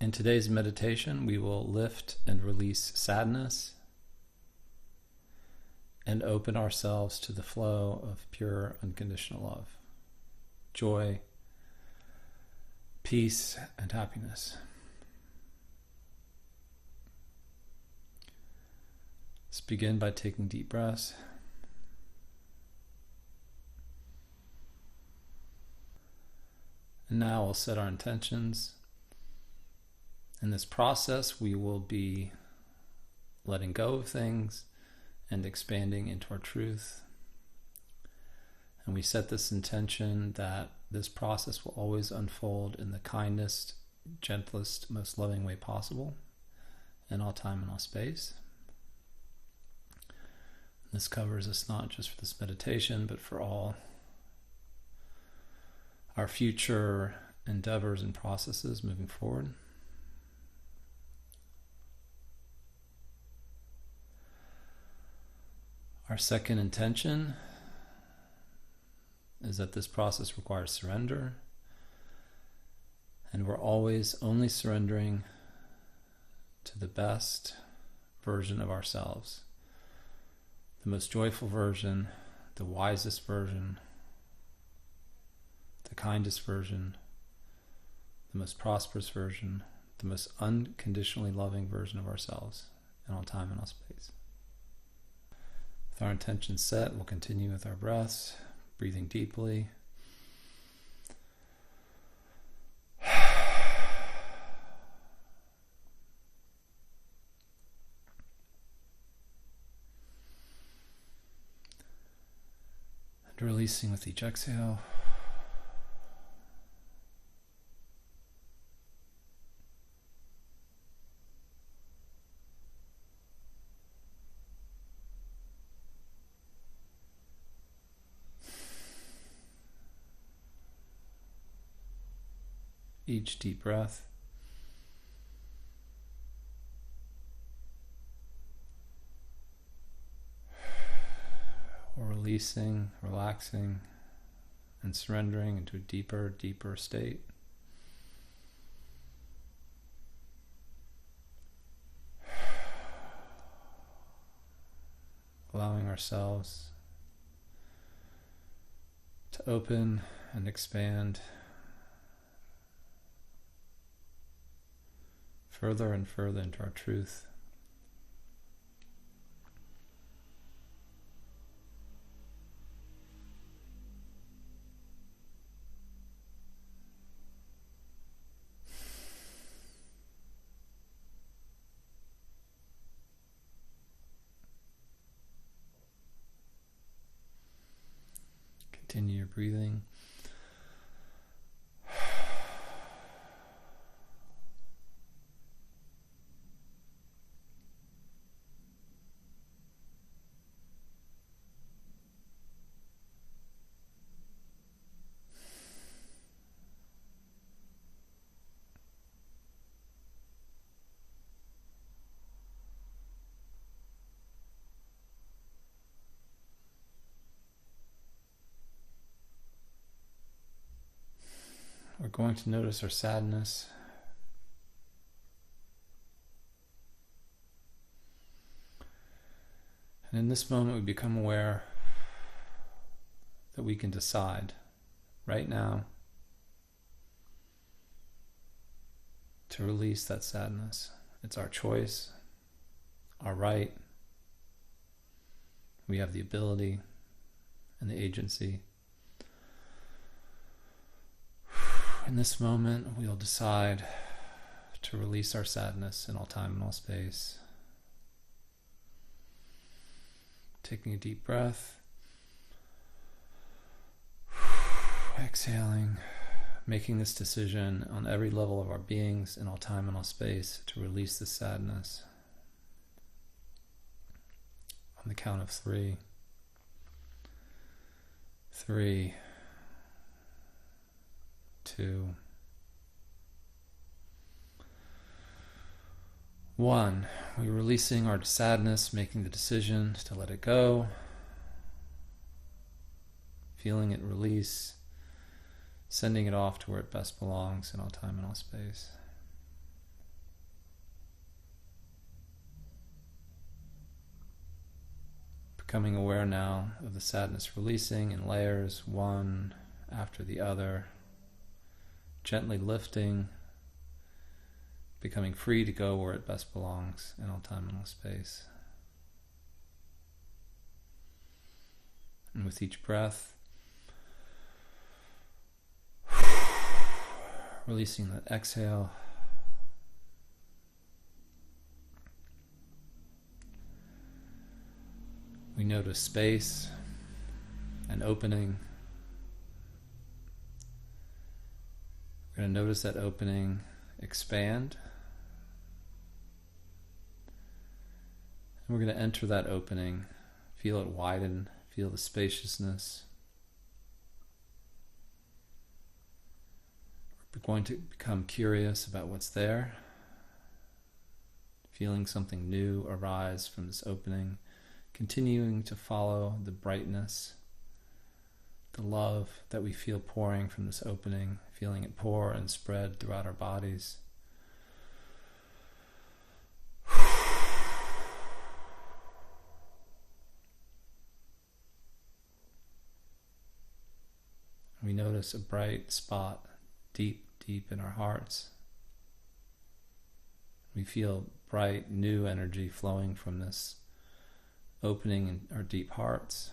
In today's meditation, we will lift and release sadness and open ourselves to the flow of pure, unconditional love, joy, peace, and happiness. Let's begin by taking deep breaths. And now we'll set our intentions. In this process, we will be letting go of things and expanding into our truth. And we set this intention that this process will always unfold in the kindest, gentlest, most loving way possible, in all time and all space. This covers us not just for this meditation, but for all our future endeavors and processes moving forward. Our second intention is that this process requires surrender, and we're always only surrendering to the best version of ourselves, the most joyful version, the wisest version, the kindest version, the most prosperous version, the most unconditionally loving version of ourselves in all time and all space. With our intention set, we'll continue with our breaths, breathing deeply. And releasing with each exhale. Each deep breath we're releasing, relaxing, and surrendering into a deeper, deeper state. Allowing ourselves to open and expand further and further into our truth. Continue your breathing. We're going to notice our sadness. And in this moment, we become aware that we can decide right now to release that sadness. It's our choice, our right. We have the ability and the agency. In this moment, we'll decide to release our sadness in all time and all space. Taking a deep breath. Exhaling. Making this decision on every level of our beings in all time and all space to release the sadness. On the count of 3. 3, 2, 1. We're releasing our sadness, making the decision to let it go, feeling it release, sending it off to where it best belongs in all time and all space. Becoming aware now of the sadness releasing in layers, one after the other, gently lifting, becoming free to go where it best belongs in all time and all space. And with each breath, releasing that exhale, we notice space and opening. We're going to notice that opening expand. And we're going to enter that opening, feel it widen, feel the spaciousness. We're going to become curious about what's there, feeling something new arise from this opening, continuing to follow the brightness, the love that we feel pouring from this opening, feeling it pour and spread throughout our bodies. We notice a bright spot deep, deep in our hearts. We feel bright, new energy flowing from this opening in our deep hearts.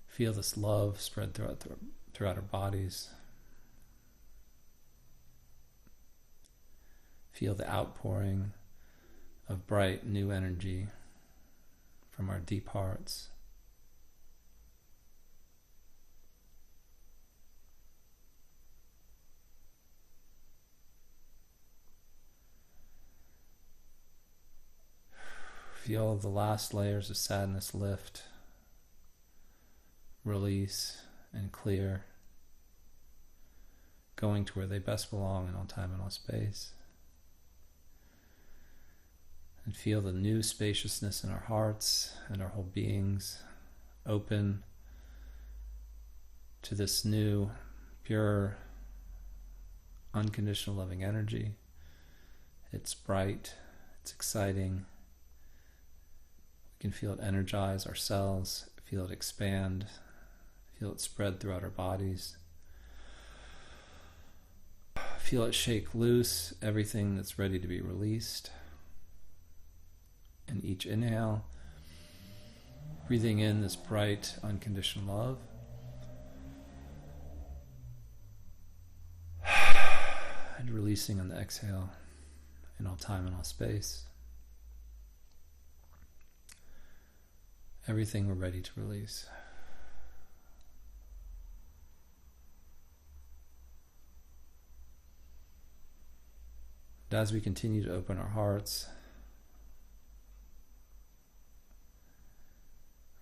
Feel this love spread throughout our bodies. Feel the outpouring of bright, new energy from our deep hearts. Feel the last layers of sadness lift, release, and clear, going to where they best belong in all time and all space. And feel the new spaciousness in our hearts and our whole beings open to this new, pure, unconditional loving energy. It's bright, it's exciting. We can feel it energize our cells, feel it expand, feel it spread throughout our bodies. Feel it shake loose everything that's ready to be released. And each inhale, breathing in this bright, unconditional love. And releasing on the exhale in all time and all space. Everything we're ready to release. And as we continue to open our hearts,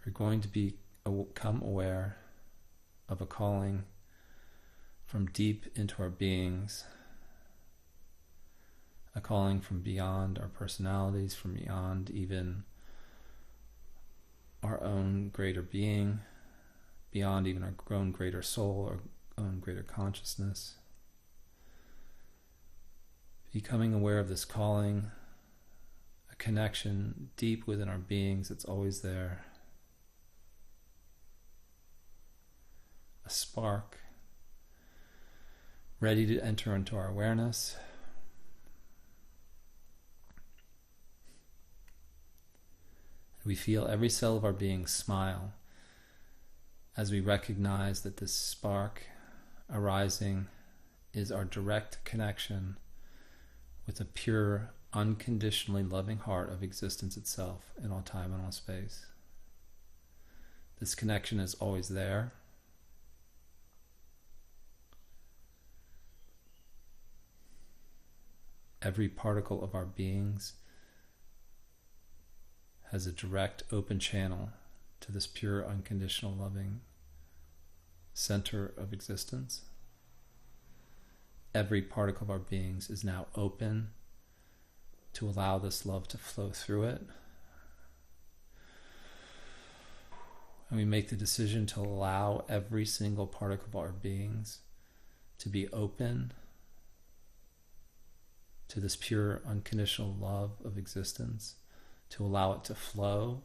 we're going to become aware of a calling from deep into our beings, a calling from beyond our personalities, from beyond even our own greater being, beyond even our own greater soul, our own greater consciousness. Becoming aware of this calling, a connection deep within our beings that's always there, a spark ready to enter into our awareness. We feel every cell of our being smile as we recognize that this spark arising is our direct connection with a pure, unconditionally loving heart of existence itself in all time and all space. This connection is always there. Every particle of our beings has a direct, open channel to this pure, unconditional, loving center of existence. Every particle of our beings is now open to allow this love to flow through it. And we make the decision to allow every single particle of our beings to be open to this pure, unconditional love of existence, to allow it to flow,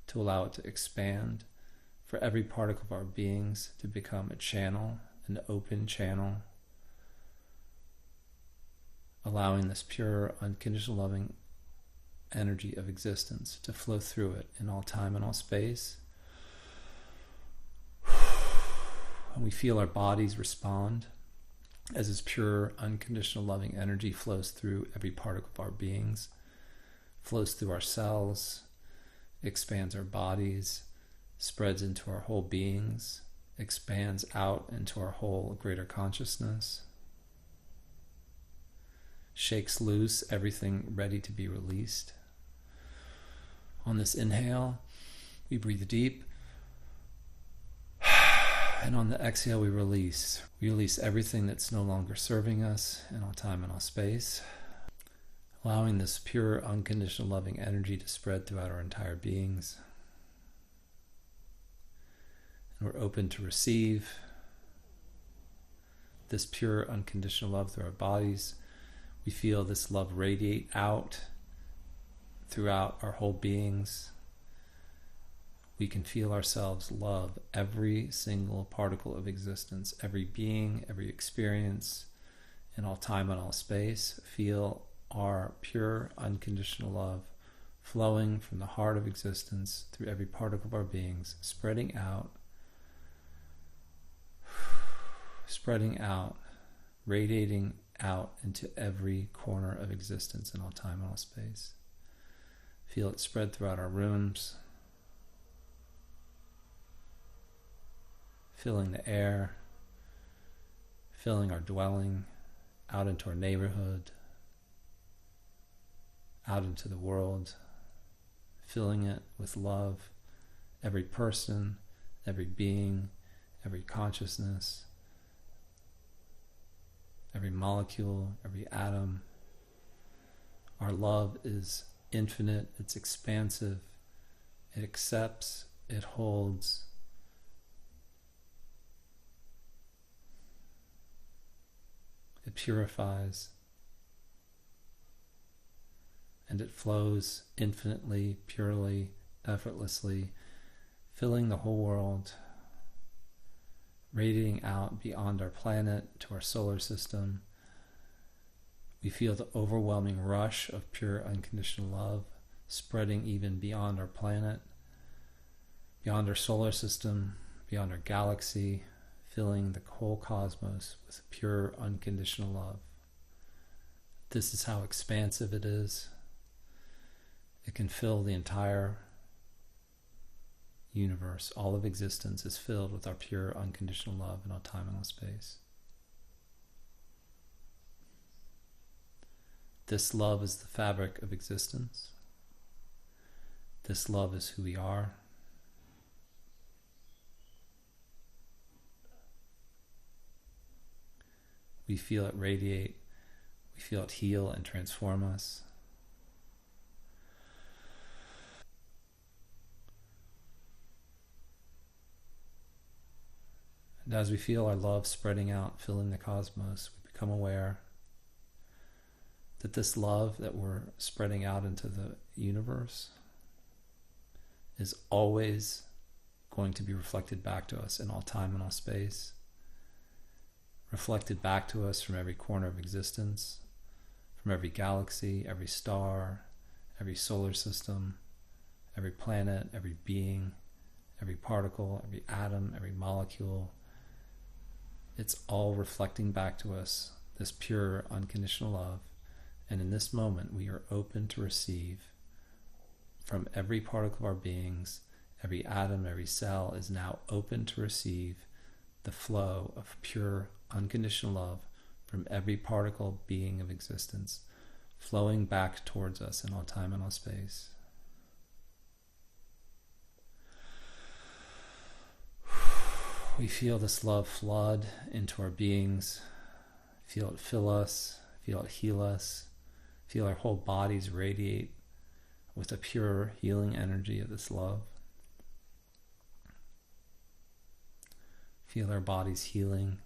to allow it to expand, for every particle of our beings to become a channel, an open channel, allowing this pure, unconditional loving energy of existence to flow through it in all time and all space. And we feel our bodies respond as this pure, unconditional loving energy flows through every particle of our beings, flows through our cells, expands our bodies, spreads into our whole beings, expands out into our whole greater consciousness, shakes loose everything ready to be released. On this inhale, we breathe deep, and on the exhale, we release. We release everything that's no longer serving us in all time and all space, allowing this pure, unconditional loving energy to spread throughout our entire beings. And we're open to receive this pure, unconditional love through our bodies. We feel this love radiate out throughout our whole beings. We can feel ourselves love every single particle of existence, every being, every experience, in all time and all space. Feel our pure, unconditional love flowing from the heart of existence through every particle of our beings, spreading out, radiating out into every corner of existence in all time and all space. Feel it spread throughout our rooms, filling the air, filling our dwelling, out into our neighborhood, out into the world, filling it with love, every person, every being, every consciousness, every molecule, every atom. Our love is infinite, it's expansive, it accepts, it holds, it purifies, and it flows infinitely, purely, effortlessly, filling the whole world, radiating out beyond our planet to our solar system. We feel the overwhelming rush of pure, unconditional love spreading even beyond our planet, beyond our solar system, beyond our galaxy, filling the whole cosmos with pure, unconditional love. This is how expansive it is. It can fill the entire universe. All of existence is filled with our pure, unconditional love in all time and all space. This love is the fabric of existence. This love is who we are. We feel it radiate. We feel it heal and transform us. And as we feel our love spreading out, filling the cosmos, we become aware that this love that we're spreading out into the universe is always going to be reflected back to us in all time and all space, reflected back to us from every corner of existence, from every galaxy, every star, every solar system, every planet, every being, every particle, every atom, every molecule. It's all reflecting back to us this pure, unconditional love. And in this moment, we are open to receive from every particle of our beings. Every atom, every cell is now open to receive the flow of pure, unconditional love from every particle, being of existence, flowing back towards us in all time and all space. We feel this love flood into our beings, feel it fill us, feel it heal us, feel our whole bodies radiate with the pure healing energy of this love. Feel our bodies healing.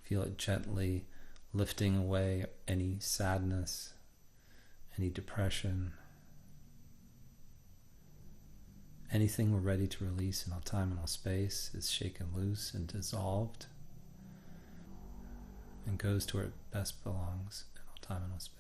Feel it gently lifting away any sadness, any depression, anything we're ready to release in all time and all space is shaken loose and dissolved and goes to where it best belongs in all time and all space.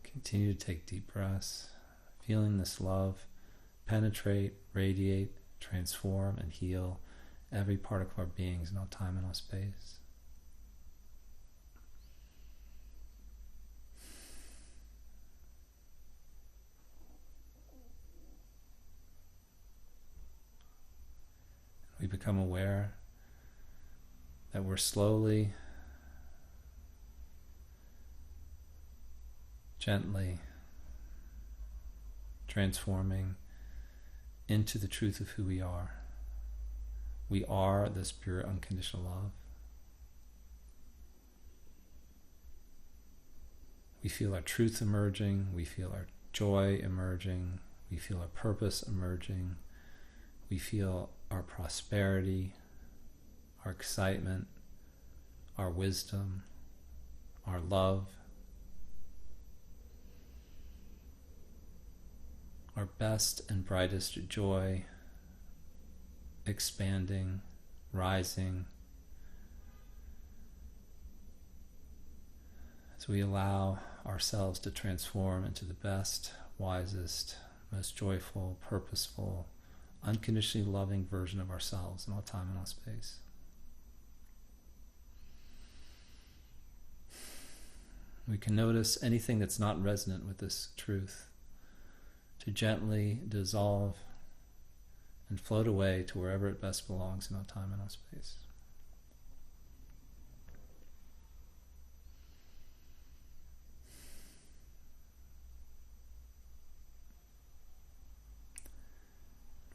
Continue to take deep breaths, feeling this love penetrate, radiate, transform, and heal every part of our beings in all time and all space. We become aware that we're slowly, gently transforming into the truth of who we are. We are this pure unconditional love. We feel our truth emerging, we feel our joy emerging, we feel our purpose emerging, we feel our prosperity, our excitement, our wisdom, our love, our best and brightest joy expanding, rising, as we allow ourselves to transform into the best, wisest, most joyful, purposeful, unconditionally loving version of ourselves in all time and all space. We can notice anything that's not resonant with this truth to gently dissolve and float away to wherever it best belongs in all time and all space.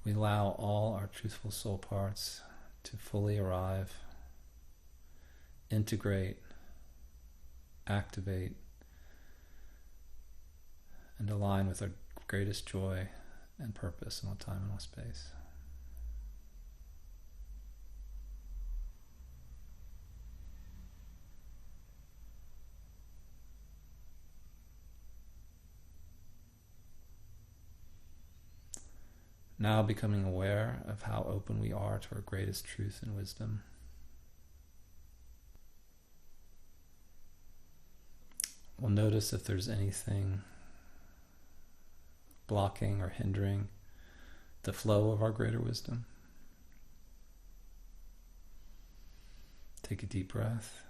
We allow all our truthful soul parts to fully arrive, integrate, activate, and align with our greatest joy and purpose in all time and all space. Now becoming aware of how open we are to our greatest truth and wisdom. We'll notice if there's anything blocking or hindering the flow of our greater wisdom. Take a deep breath.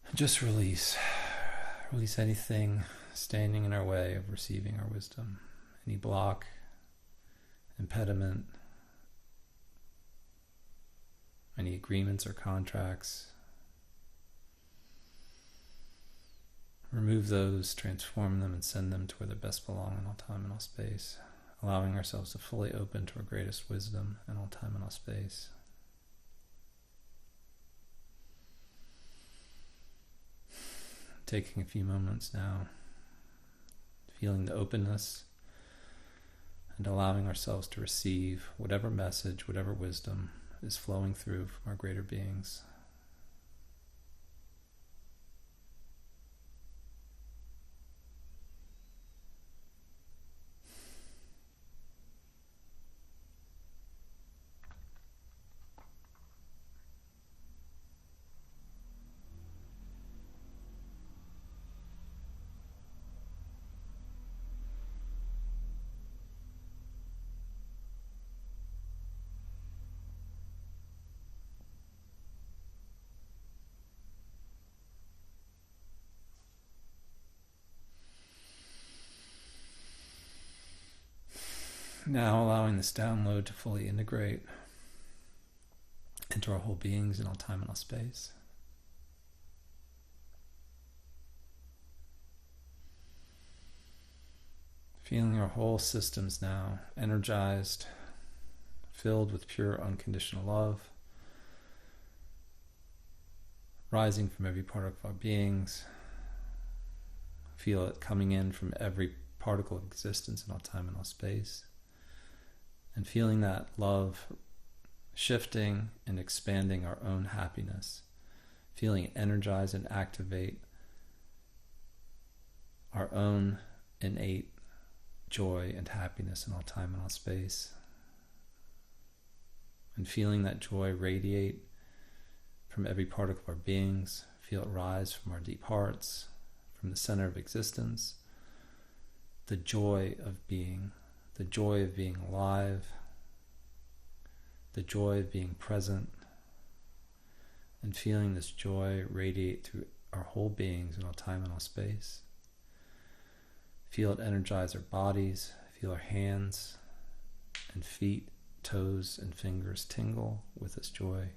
And just release. Release anything standing in our way of receiving our wisdom. Any block, impediment, any agreements or contracts. Remove those, transform them, and send them to where they best belong in all time and all space, allowing ourselves to fully open to our greatest wisdom in all time and all space. Taking a few moments now, feeling the openness and allowing ourselves to receive whatever message, whatever wisdom is flowing through from our greater beings. Now allowing this download to fully integrate into our whole beings in all time and all space. Feeling our whole systems now energized, filled with pure unconditional love, rising from every part of our beings, Feel it coming in from every particle of existence in all time and all space. And feeling that love shifting and expanding our own happiness. Feeling it energize and activate our own innate joy and happiness in all time and all space. And feeling that joy radiate from every particle of our beings. Feel it rise from our deep hearts, from the center of existence. The joy of being alive, the joy of being present, and feeling this joy radiate through our whole beings in all time and all space. Feel it energize our bodies, feel our hands and feet, toes and fingers tingle with this joy.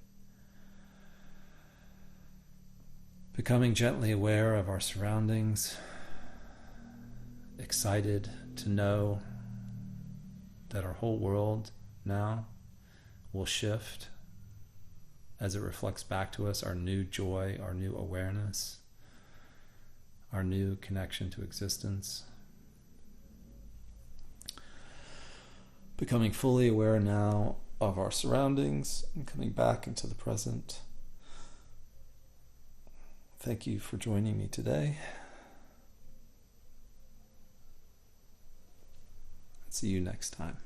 Becoming gently aware of our surroundings, excited to know that our whole world now will shift as it reflects back to us our new joy, our new awareness, our new connection to existence. Becoming fully aware now of our surroundings and coming back into the present. Thank you for joining me today. See you next time.